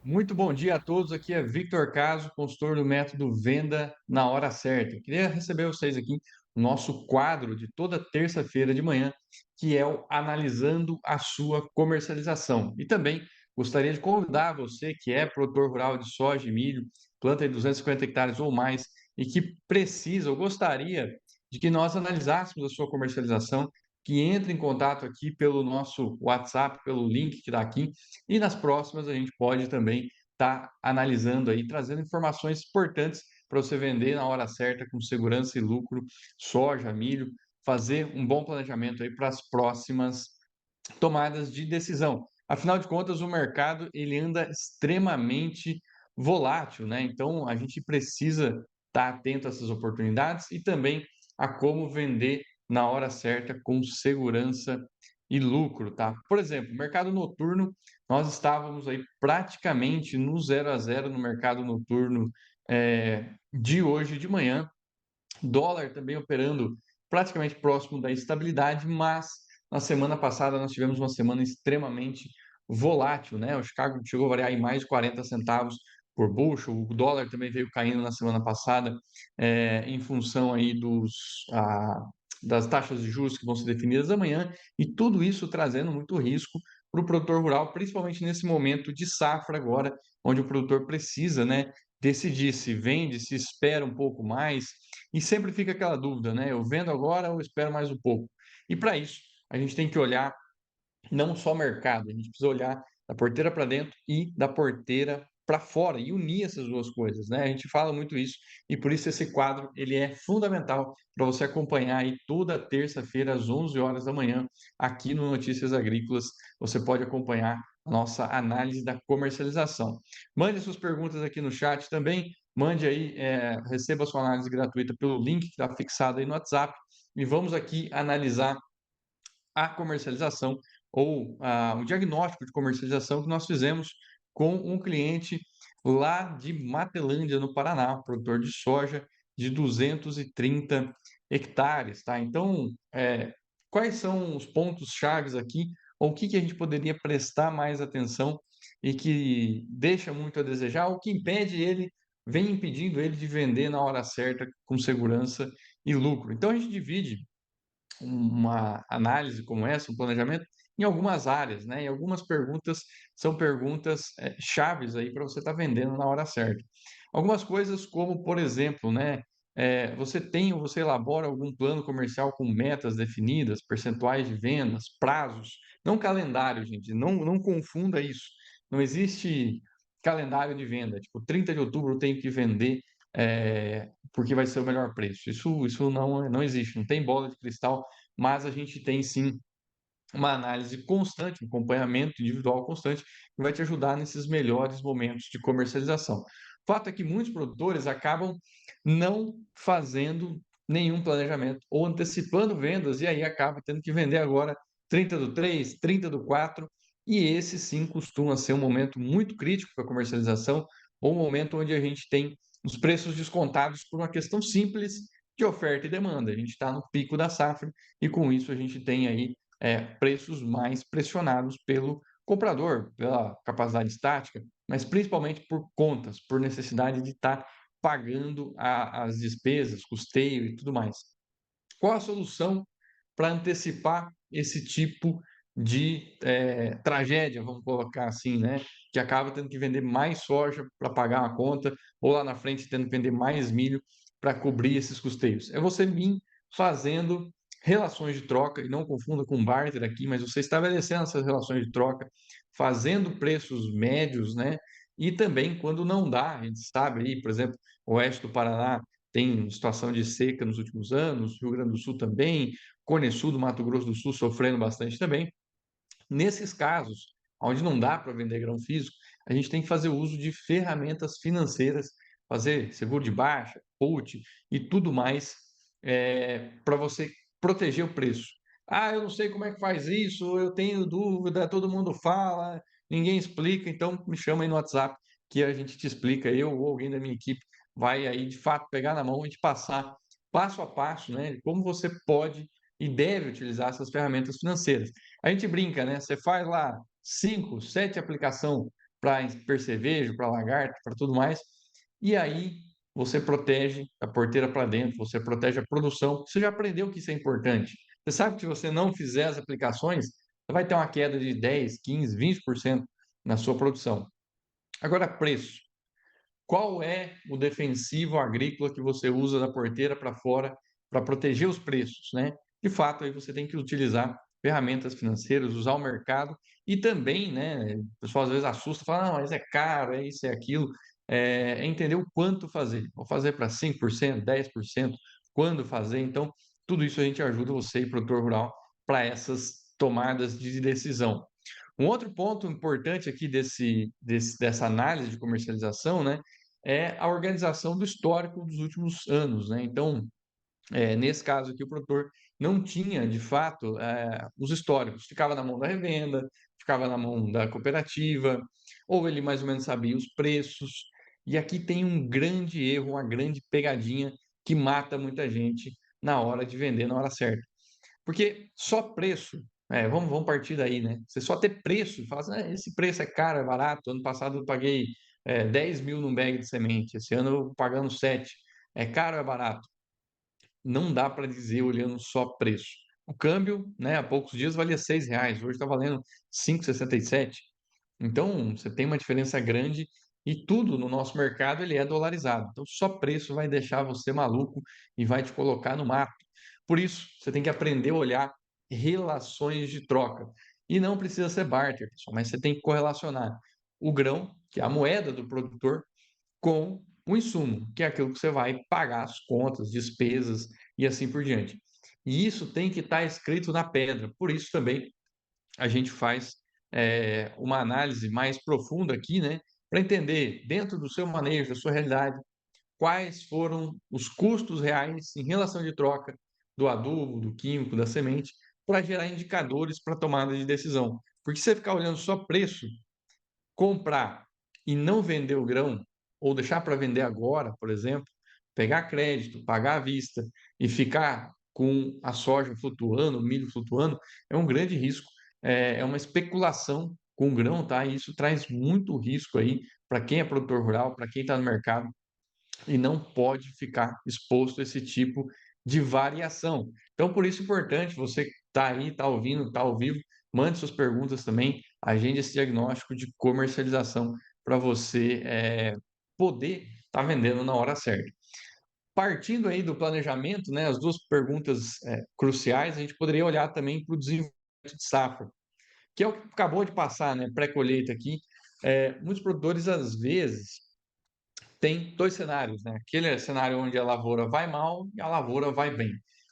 Muito bom dia a todos. Aqui é Victor Caso, consultor do método Venda na Hora Certa. Eu queria receber vocês aqui no nosso quadro de toda terça-feira de manhã, que é o Analisando a Sua Comercialização. E também gostaria de convidar você que é produtor rural de soja e milho, planta de 250 hectares ou mais, e que precisa ou gostaria de que nós analisássemos a sua comercialização, que entre em contato aqui pelo nosso WhatsApp, pelo link que está aqui, e nas próximas a gente pode também estar analisando aí, trazendo informações importantes para você vender na hora certa, com segurança e lucro, soja, milho, fazer um bom planejamento aí para as próximas tomadas de decisão. Afinal de contas, o mercado ele anda extremamente volátil, né? Então a gente precisa estar atento a essas oportunidades e também a como vender na hora certa com segurança e lucro, tá? Por exemplo, mercado noturno, nós estávamos aí praticamente no 0 a 0 no mercado noturno de hoje de manhã, dólar também operando praticamente próximo da estabilidade, mas na semana passada nós tivemos uma semana extremamente volátil, né? O Chicago chegou a variar em mais de 40 centavos por bushel, o dólar também veio caindo na semana passada, em função aí das taxas de juros que vão ser definidas amanhã, e tudo isso trazendo muito risco para o produtor rural, principalmente nesse momento de safra agora, onde o produtor precisa, né, decidir se vende, se espera um pouco mais, e sempre fica aquela dúvida, né? Eu vendo agora ou espero mais um pouco? E para isso, a gente tem que olhar não só o mercado, a gente precisa olhar da porteira para dentro e da porteira para fora e unir essas duas coisas, né? A gente fala muito isso e por isso esse quadro ele é fundamental para você acompanhar aí toda terça-feira às 11 horas da manhã aqui no Notícias Agrícolas. Você pode acompanhar a nossa análise da comercialização. Mande suas perguntas aqui no chat também. Mande aí, receba a sua análise gratuita pelo link que está fixado aí no WhatsApp e vamos aqui analisar a comercialização ou o diagnóstico de comercialização que nós fizemos com um cliente lá de Matelândia, no Paraná, produtor de soja de 230 hectares, tá? Então, quais são os pontos chaves aqui, ou o que que a gente poderia prestar mais atenção e que deixa muito a desejar, ou que impede ele, vem impedindo ele de vender na hora certa, com segurança e lucro. Então, a gente divide uma análise como essa, um planejamento, em algumas áreas, né? E algumas perguntas são perguntas chaves aí para você estar vendendo na hora certa. Algumas coisas como, por exemplo, né? Você tem ou você elabora algum plano comercial com metas definidas, percentuais de vendas, prazos, não calendário, gente, não confunda isso. Não existe calendário de venda, tipo, 30 de outubro eu tenho que vender porque vai ser o melhor preço. Isso não existe, não tem bola de cristal, mas a gente tem sim uma análise constante, um acompanhamento individual constante, que vai te ajudar nesses melhores momentos de comercialização. O fato é que muitos produtores acabam não fazendo nenhum planejamento ou antecipando vendas e aí acaba tendo que vender agora 30 do 3, 30 do 4, e esse sim costuma ser um momento muito crítico para a comercialização, ou um momento onde a gente tem os preços descontados por uma questão simples de oferta e demanda. A gente está no pico da safra e com isso a gente tem aí preços mais pressionados pelo comprador, pela capacidade estática, mas principalmente por contas, por necessidade de estar pagando as despesas, custeio e tudo mais. Qual a solução para antecipar esse tipo de tragédia, vamos colocar assim, né? Que acaba tendo que vender mais soja para pagar uma conta, ou lá na frente tendo que vender mais milho para cobrir esses custeios. É você vir fazendo relações de troca, e não confunda com barter aqui, mas você estabelecendo essas relações de troca, fazendo preços médios, né? E também quando não dá, a gente sabe aí, por exemplo, o oeste do Paraná tem situação de seca nos últimos anos, Rio Grande do Sul também, Cone Sul do Mato Grosso do Sul sofrendo bastante também. Nesses casos, onde não dá para vender grão físico, a gente tem que fazer uso de ferramentas financeiras, fazer seguro de baixa, put e tudo mais, para você proteger o preço. Ah, eu não sei como é que faz isso, eu tenho dúvida, todo mundo fala, ninguém explica, então me chama aí no WhatsApp que a gente te explica, eu ou alguém da minha equipe vai aí de fato pegar na mão e te passar passo a passo, né, como você pode e deve utilizar essas ferramentas financeiras. A gente brinca, né? Você faz lá 5, 7 aplicação para percevejo, para lagarto, para tudo mais. E aí você protege a porteira para dentro, você protege a produção. Você já aprendeu que isso é importante. Você sabe que se você não fizer as aplicações, você vai ter uma queda de 10, 15, 20% na sua produção. Agora, preço. Qual é o defensivo agrícola que você usa da porteira para fora para proteger os preços, né? De fato, aí você tem que utilizar ferramentas financeiras, usar o mercado e também, né? O pessoal às vezes assusta, fala, não, mas é caro, é isso, é aquilo. É entender o quanto fazer. Vou fazer para 5%, 10%, quando fazer. Então, tudo isso a gente ajuda você, produtor rural, para essas tomadas de decisão. Um outro ponto importante aqui dessa análise de comercialização, né, é a organização do histórico dos últimos anos, né? Então, nesse caso aqui, o produtor não tinha, de fato, os históricos. Ficava na mão da revenda, ficava na mão da cooperativa, ou ele mais ou menos sabia os preços. E aqui tem um grande erro, uma grande pegadinha que mata muita gente na hora de vender na hora certa. Porque só preço, vamos partir daí, né? Você só ter preço, fala assim, esse preço é caro, é barato. Ano passado eu paguei 10 mil num bag de semente, esse ano eu pagando 7. É caro, é barato? Não dá para dizer olhando só preço. O câmbio, né, há poucos dias valia R$ 6, hoje está valendo 5,67. Então, você tem uma diferença grande e tudo no nosso mercado ele é dolarizado. Então, só preço vai deixar você maluco e vai te colocar no mato. Por isso, você tem que aprender a olhar relações de troca. E não precisa ser barter, pessoal, mas você tem que correlacionar o grão, que é a moeda do produtor, com o insumo, que é aquilo que você vai pagar as contas, despesas e assim por diante. E isso tem que estar escrito na pedra. Por isso também a gente faz uma análise mais profunda aqui, né? Para entender, dentro do seu manejo, da sua realidade, quais foram os custos reais em relação de troca do adubo, do químico, da semente, para gerar indicadores para tomada de decisão. Porque se você ficar olhando só preço, comprar e não vender o grão, ou deixar para vender agora, por exemplo, pegar crédito, pagar à vista e ficar com a soja flutuando, o milho flutuando, é um grande risco. É uma especulação com o grão, tá? E isso traz muito risco aí para quem é produtor rural, para quem está no mercado e não pode ficar exposto a esse tipo de variação. Então, por isso é importante você está aí, está ouvindo, está ao vivo, mande suas perguntas também, agende esse diagnóstico de comercialização para você poder estar vendendo na hora certa. Partindo aí do planejamento, né, as duas perguntas cruciais, a gente poderia olhar também para o desenvolvimento de safra, que é o que acabou de passar, né, pré-colheita aqui. Muitos produtores, às vezes, tem dois cenários, né? Aquele cenário onde a lavoura vai mal e a lavoura vai bem.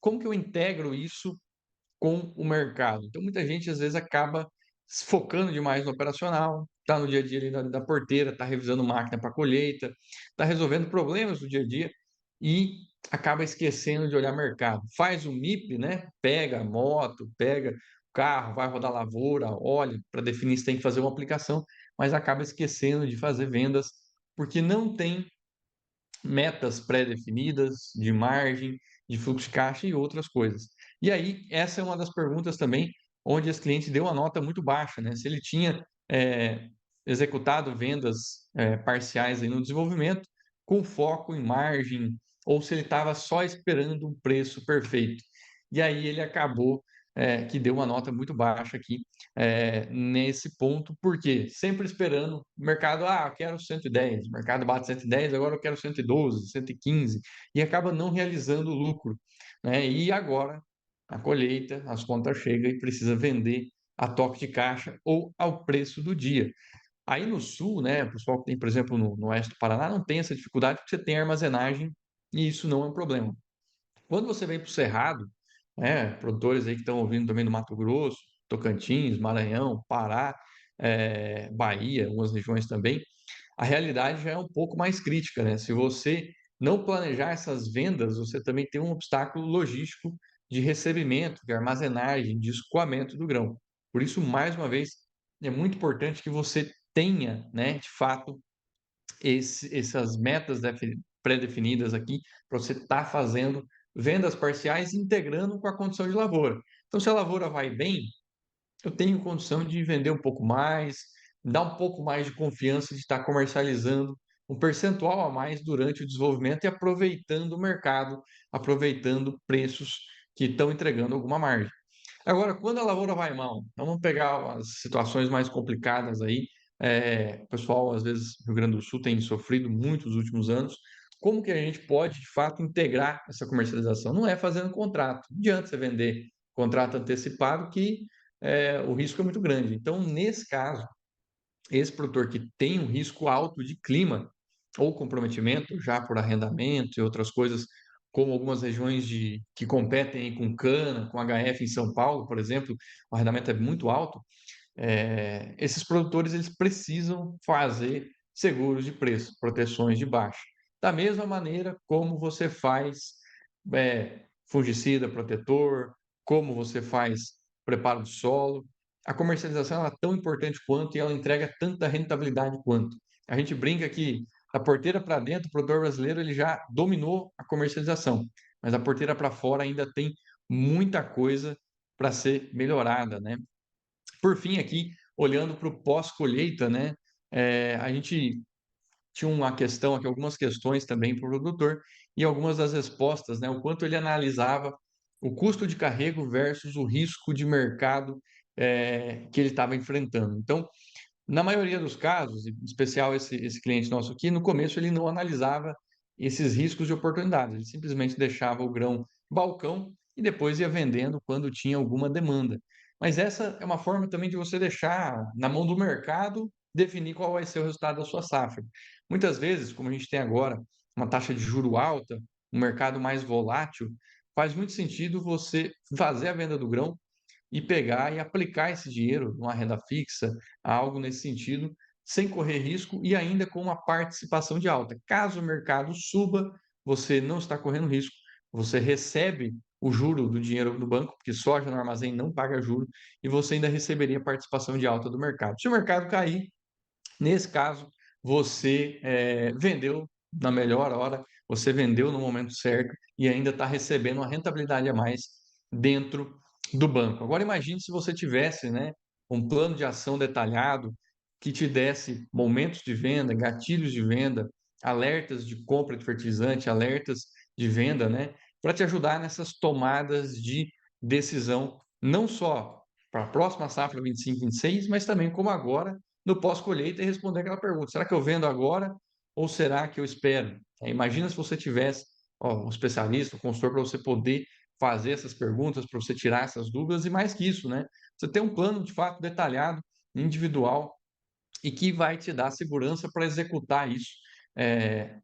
Como que eu integro isso com o mercado? Então, muita gente às vezes acaba se focando demais no operacional, está no dia a dia ali da porteira, está revisando máquina para colheita, está resolvendo problemas do dia a dia e acaba esquecendo de olhar mercado. Faz o MIP, né? Pega a moto, pega o carro, vai rodar a lavoura, olha para definir se tem que fazer uma aplicação, mas acaba esquecendo de fazer vendas porque não tem metas pré-definidas de margem, de fluxo de caixa e outras coisas. E aí, essa é uma das perguntas também onde esse cliente deu uma nota muito baixa, né? Se ele tinha executado vendas parciais aí no desenvolvimento, com foco em margem, ou se ele estava só esperando um preço perfeito. E aí ele acabou que deu uma nota muito baixa aqui nesse ponto, porque sempre esperando o mercado, eu quero 110, o mercado bate 110, agora eu quero 112, 115, e acaba não realizando o lucro, né? E agora, a colheita, as contas chegam e precisa vender a toque de caixa ou ao preço do dia. Aí no sul, né, o pessoal que tem, por exemplo, no oeste do Paraná, não tem essa dificuldade porque você tem armazenagem e isso não é um problema. Quando você vem para o Cerrado, né, produtores aí que estão ouvindo também do Mato Grosso, Tocantins, Maranhão, Pará, Bahia, algumas regiões também, a realidade já é um pouco mais crítica, né? Se você não planejar essas vendas, você também tem um obstáculo logístico de recebimento, de armazenagem, de escoamento do grão. Por isso, mais uma vez, é muito importante que você tenha, né, de fato, essas metas pré-definidas aqui, para você estar fazendo vendas parciais integrando com a condição de lavoura. Então, se a lavoura vai bem, eu tenho condição de vender um pouco mais, dá um pouco mais de confiança de estar comercializando um percentual a mais durante o desenvolvimento e aproveitando o mercado, aproveitando preços que estão entregando alguma margem. Agora, quando a lavoura vai mal, então vamos pegar as situações mais complicadas aí. O pessoal, às vezes, no Rio Grande do Sul tem sofrido muito nos últimos anos. Como que a gente pode, de fato, integrar essa comercialização? Não é fazendo contrato. Não adianta você vender contrato antecipado que o risco é muito grande. Então, nesse caso, esse produtor que tem um risco alto de clima ou comprometimento, já por arrendamento e outras coisas, como algumas regiões que competem com cana, com HF em São Paulo, por exemplo, o arrendamento é muito alto. Esses produtores eles precisam fazer seguros de preço, proteções de baixa. Da mesma maneira como você faz fungicida, protetor, como você faz preparo de solo. A comercialização ela é tão importante quanto e ela entrega tanta rentabilidade quanto. A gente brinca que da porteira para dentro, o produtor brasileiro ele já dominou a comercialização, mas a porteira para fora ainda tem muita coisa para ser melhorada, né? Por fim, aqui, olhando para o pós-colheita, né? A gente tinha uma questão aqui, algumas questões também para o produtor e algumas das respostas, né? O quanto ele analisava o custo de carrego versus o risco de mercado que ele estava enfrentando. Então, na maioria dos casos, em especial esse cliente nosso aqui, no começo ele não analisava esses riscos de oportunidades, ele simplesmente deixava o grão no balcão e depois ia vendendo quando tinha alguma demanda. Mas essa é uma forma também de você deixar na mão do mercado definir qual vai ser o resultado da sua safra. Muitas vezes, como a gente tem agora uma taxa de juro alta, um mercado mais volátil, faz muito sentido você fazer a venda do grão e pegar e aplicar esse dinheiro numa renda fixa, algo nesse sentido, sem correr risco e ainda com uma participação de alta. Caso o mercado suba, você não está correndo risco, você recebe o juro do dinheiro do banco, porque soja no armazém não paga juro, e você ainda receberia participação de alta do mercado. Se o mercado cair, nesse caso, você vendeu na melhor hora, você vendeu no momento certo e ainda está recebendo uma rentabilidade a mais dentro do banco. Agora imagine se você tivesse, né, um plano de ação detalhado que te desse momentos de venda, gatilhos de venda, alertas de compra de fertilizante, alertas de venda, né, para te ajudar nessas tomadas de decisão, não só para a próxima safra 25, 26, mas também como agora no pós-colheita e responder aquela pergunta: será que eu vendo agora ou será que eu espero? Imagina se você tivesse um especialista, um consultor para você poder fazer essas perguntas, para você tirar essas dúvidas e mais que isso, né? Você tem um plano de fato detalhado, individual e que vai te dar segurança para executar isso,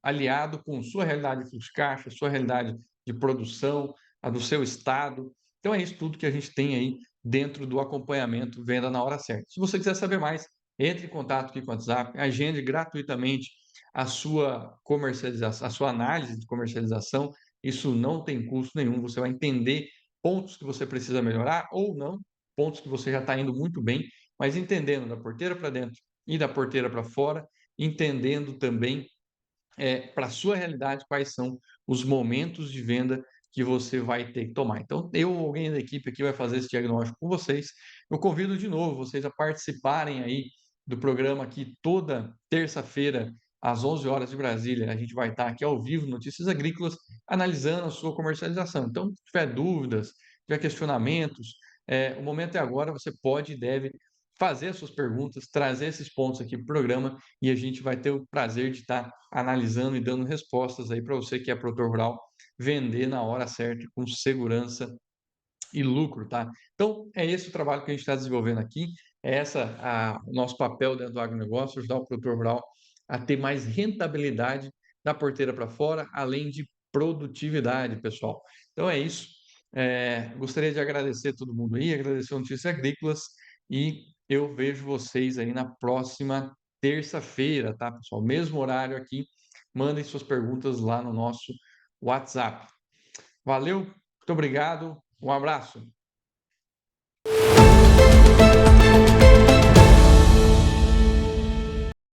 aliado com sua realidade de fluxo de caixa, sua realidade de produção, a do seu estado. Então é isso tudo que a gente tem aí dentro do acompanhamento Venda na Hora Certa. Se você quiser saber mais, entre em contato aqui com o WhatsApp, agende gratuitamente a sua comercialização, a sua análise de comercialização. Isso não tem custo nenhum, você vai entender pontos que você precisa melhorar ou não, pontos que você já está indo muito bem, mas entendendo da porteira para dentro e da porteira para fora, entendendo também para a sua realidade quais são os momentos de venda que você vai ter que tomar. Então, eu ou alguém da equipe aqui vai fazer esse diagnóstico com vocês. Eu convido de novo vocês a participarem aí do programa aqui toda terça-feira às 11 horas de Brasília. A gente vai estar aqui ao vivo, Notícias Agrícolas, analisando a sua comercialização. Então, se tiver dúvidas, tiver questionamentos, o momento é agora, você pode e deve fazer as suas perguntas, trazer esses pontos aqui para o programa e a gente vai ter o prazer de estar analisando e dando respostas aí para você que é produtor rural, vender na hora certa, com segurança e lucro, tá? Então, é esse o trabalho que a gente está desenvolvendo aqui, o nosso papel dentro do agronegócio, ajudar o produtor rural a ter mais rentabilidade da porteira para fora, além de produtividade, pessoal. Então, é isso. Gostaria de agradecer todo mundo aí, agradecer o Notícias Agrícolas e eu vejo vocês aí na próxima terça-feira, tá, pessoal? Mesmo horário aqui. Mandem suas perguntas lá no nosso WhatsApp. Valeu, muito obrigado, um abraço.